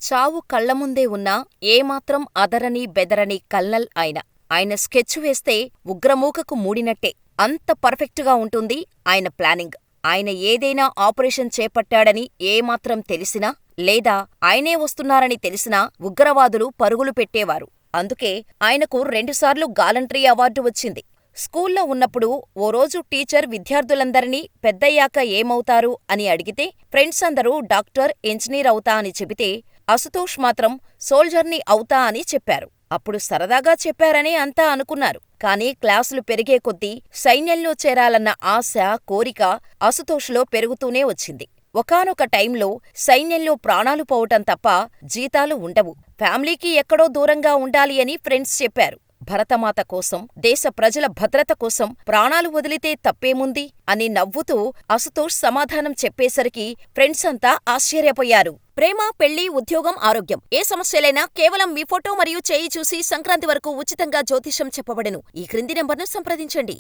చావు కళ్లముందే ఉన్నా ఏమాత్రం అదరని బెదరని కల్నల్ ఆయన. ఆయన స్కెచ్ వేస్తే ఉగ్రమూకకు మూడినట్టే. అంత పర్ఫెక్టుగా ఉంటుంది ఆయన ప్లానింగ్. ఆయన ఏదైనా ఆపరేషన్ చేపట్టాడని ఏమాత్రం తెలిసినా, లేదా ఆయనే వస్తున్నారని తెలిసినా ఉగ్రవాదులు పరుగులు పెట్టేవారు. అందుకే ఆయనకు 2 సార్లు గాలంట్రీ అవార్డు వచ్చింది. స్కూల్లో ఉన్నప్పుడు ఓ రోజు టీచర్ విద్యార్థులందరినీ పెద్దయ్యాక ఏమవుతారు అని అడిగితే ఫ్రెండ్స్ అందరూ డాక్టర్, ఇంజనీర్ అవుతా అని చెబితే అశుతోష్ మాత్రం సోల్జర్ని అవుతా అని చెప్పారు. అప్పుడు సరదాగా చెప్పారనే అంతా అనుకున్నారు. కానీ క్లాసులు పెరిగే కొద్దీ సైన్యంలో చేరాలన్న ఆశ, కోరిక అశుతోష్లో పెరుగుతూనే వచ్చింది. ఒకానొక టైంలో సైన్యంలో ప్రాణాలు పోవటం తప్ప జీతాలు ఉండవు, ఫ్యామిలీకి ఎక్కడో దూరంగా ఉండాలి అని ఫ్రెండ్స్ చెప్పారు. భరతమాత కోసం, దేశ ప్రజల భద్రత కోసం ప్రాణాలు వదిలితే తప్పేముంది అని నవ్వుతూ అశుతోష్ సమాధానం చెప్పేసరికి ఫ్రెండ్స్ అంతా ఆశ్చర్యపోయారు. ప్రేమ, పెళ్లి, ఉద్యోగం, ఆరోగ్యం ఏ సమస్యలైనా కేవలం మీ ఫోటో మరియు చేయి చూసి సంక్రాంతి వరకు ఉచితంగా జ్యోతిష్యం చెప్పబడెను. ఈ క్రింది నెంబర్ను సంప్రదించండి.